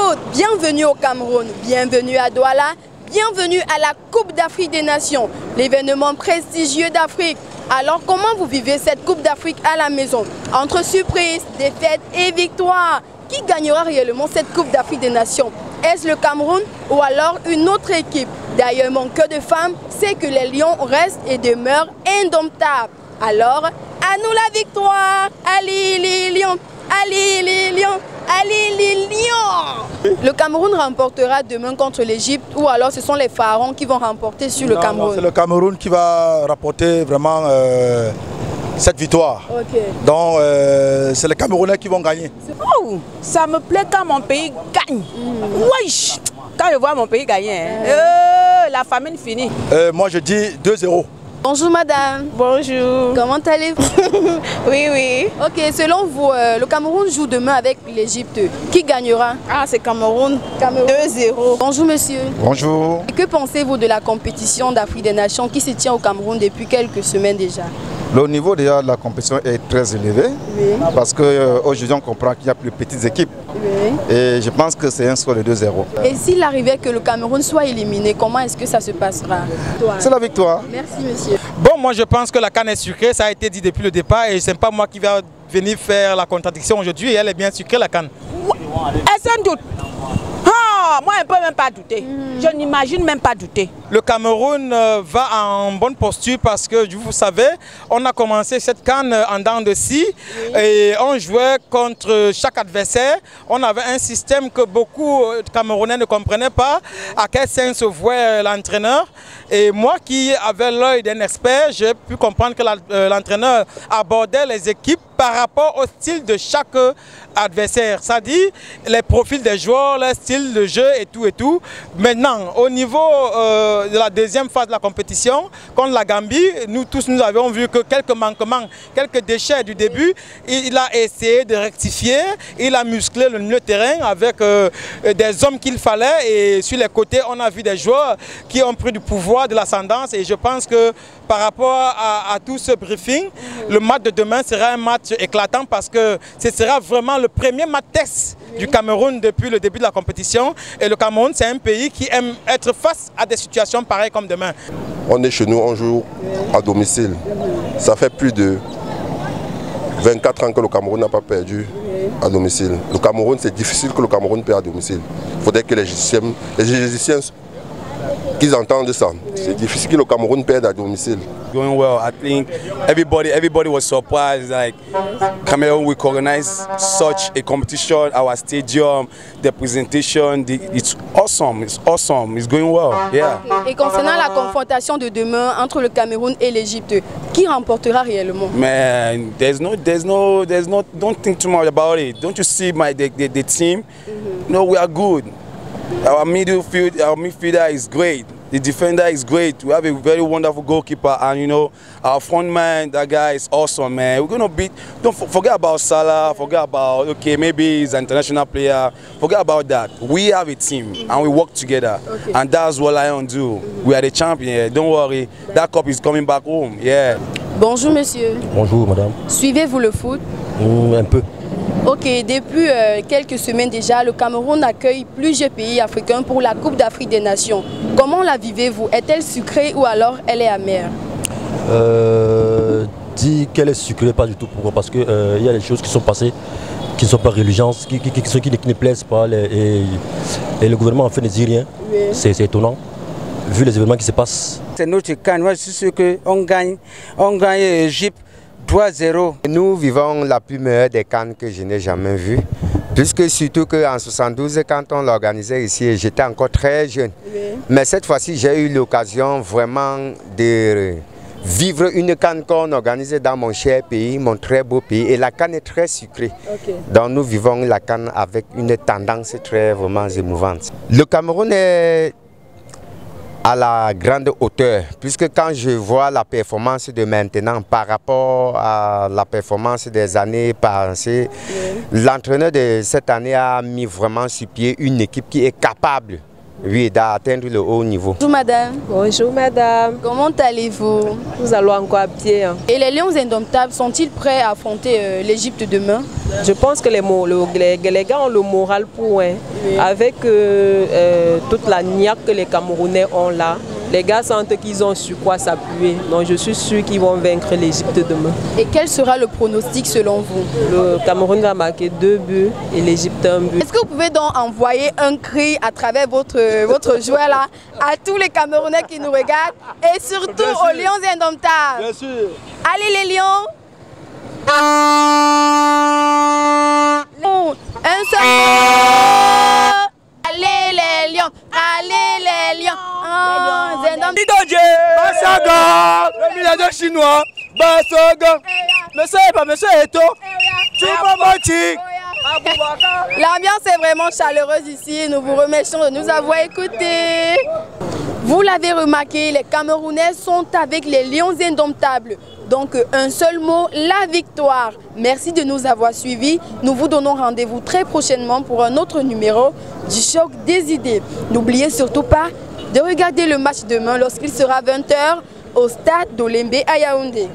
foot, bienvenue au Cameroun, bienvenue à Douala, bienvenue à la Coupe d'Afrique des Nations, l'événement prestigieux d'Afrique. Alors comment vous vivez cette Coupe d'Afrique à la maison? Entre surprise, défaite et victoire, qui gagnera réellement cette Coupe d'Afrique des Nations? Est-ce le Cameroun ou alors une autre équipe? D'ailleurs, mon cœur de femme, c'est que les Lions restent et demeurent indomptables. Alors, à nous la victoire! Allez les Lions! Allez les Lions! Allez les Lions! Le Cameroun remportera demain contre l'Égypte ou alors ce sont les Pharaons qui vont remporter sur le Cameroun? C'est le Cameroun qui va rapporter vraiment cette victoire. Okay. Donc c'est les Camerounais qui vont gagner. Oh, ça me plaît quand mon pays gagne. Wesh, quand je vois mon pays gagner, la famine finit. Moi je dis 2-0. Bonjour madame. Bonjour. Comment allez-vous? Oui, oui. Ok, selon vous, le Cameroun joue demain avec l'Égypte. Qui gagnera? Ah, c'est Cameroun. 2-0. Bonjour monsieur. Bonjour. Et que pensez-vous de la compétition d'Afrique des Nations qui se tient au Cameroun depuis quelques semaines déjà? Le niveau déjà de la compétition est très élevé, oui, parce qu'aujourd'hui on comprend qu'il y a plus de petites équipes. Oui. Et je pense que c'est un score de 2-0. Et s'il arrivait que le Cameroun soit éliminé, comment est-ce que ça se passera? C'est la victoire. Merci monsieur. Bon, moi je pense que la CAN est sucrée, ça a été dit depuis le départ et ce n'est pas moi qui vais venir faire la contradiction aujourd'hui, elle est bien sucrée la CAN. Est-ce un doute? Moi, je ne peux même pas douter. Je n'imagine même pas douter. Le Cameroun va en bonne posture parce que, vous savez, on a commencé cette CAN en dents de scie et on jouait contre chaque adversaire. On avait un système que beaucoup de Camerounais ne comprenaient pas, à quel sens se vouait l'entraîneur. Et moi qui avais l'œil d'un expert, j'ai pu comprendre que l'entraîneur abordait les équipes par rapport au style de chaque adversaire. C'est-à-dire les profils des joueurs, leur style de jeu et tout et tout. Maintenant, au niveau de la deuxième phase de la compétition, contre la Gambie, nous tous nous avions vu que quelques manquements, quelques déchets du début, il a essayé de rectifier, il a musclé le milieu de terrain avec des hommes qu'il fallait et sur les côtés, on a vu des joueurs qui ont pris du pouvoir, de l'ascendance et je pense que par rapport à tout ce briefing, le match de demain sera un match éclatant parce que ce sera vraiment le premier match test du Cameroun depuis le début de la compétition. Et le Cameroun, c'est un pays qui aime être face à des situations pareilles comme demain. On est chez nous, on joue à domicile. Ça fait plus de 24 ans que le Cameroun n'a pas perdu à domicile. Le Cameroun, c'est difficile que le Cameroun perde à domicile. Il faudrait que les Égyptiens qu'ils entendent ça. C'est difficile que le Cameroun perde à domicile. Going well. I think everybody was surprised. Like Cameroon will organize such a competition. Our stadium, the presentation, it's awesome. It's awesome. It's going well. Yeah. Et concernant la confrontation de demain entre le Cameroun et l'Égypte, qui remportera réellement? Man, don't think too much about it. Don't you see the team? No, we are good. Our midfielder is great. The defender is great. We have a very wonderful goalkeeper, and you know our front man. That guy is awesome, man. We're gonna beat. Don't forget about Salah. Forget about maybe he's an international player. Forget about that. We have a team and we work together, and that's what Lions do. We are the champion. Don't worry. That cup is coming back home. Yeah. Bonjour monsieur. Bonjour madame. Suivez-vous le foot? Un peu. Ok, depuis quelques semaines déjà, le Cameroun accueille plusieurs pays africains pour la Coupe d'Afrique des Nations. Comment la vivez-vous? Est-elle sucrée ou alors elle est amère? Dit qu'elle est sucrée, pas du tout. Pourquoi? Parce qu'il y a des choses qui sont passées, qui ne sont pas religieuses, qui ne plaisent pas. Et le gouvernement en fait ne dit rien. Oui. C'est étonnant, vu les événements qui se passent. C'est notre CAN. Moi, je suis sûr qu'on gagne l'Égypte 3-0. Nous vivons la plus meilleure des CAN que je n'ai jamais vue. Puisque surtout qu'en 72, quand on l'organisait ici, j'étais encore très jeune. Oui. Mais cette fois-ci, j'ai eu l'occasion vraiment de vivre une CAN qu'on organisait dans mon cher pays, mon très beau pays. Et la CAN est très sucrée. Donc nous vivons la CAN avec une tendance très vraiment émouvante. Le Cameroun est à la grande hauteur, puisque quand je vois la performance de maintenant par rapport à la performance des années passées, l'entraîneur de cette année a mis vraiment sur pied une équipe qui est capable oui, d'atteindre le haut niveau. Bonjour madame. Bonjour madame. Comment allez-vous? Nous allons encore bien. Et les Lions indomptables sont-ils prêts à affronter l'Égypte demain? Je pense que les gars ont le moral pour hein. Oui. Avec toute la niaque que les Camerounais ont là. Les gars sentent qu'ils ont su quoi s'appuyer. Donc je suis sûr qu'ils vont vaincre l'Égypte demain. Et quel sera le pronostic selon vous? Le Cameroun va marquer 2 buts et l'Égypte 1 but. Est-ce que vous pouvez donc envoyer un cri à travers votre joueur là à tous les Camerounais qui nous regardent et surtout aux Lions indomptables? Bien sûr. Allez les Lions! Un seul mot! Allez les Lions! Allez les Lions! Basaga, le milliardaire chinois, Basaga, monsieur Eto, l'ambiance est vraiment chaleureuse ici, nous vous remercions de nous avoir écoutés. Vous l'avez remarqué, les Camerounais sont avec les Lions indomptables. Donc un seul mot, la victoire. Merci de nous avoir suivis. Nous vous donnons rendez-vous très prochainement pour un autre numéro du Choc des idées. N'oubliez surtout pas de regarder le match demain lorsqu'il sera 20 h au stade d'Olembe à Yaoundé.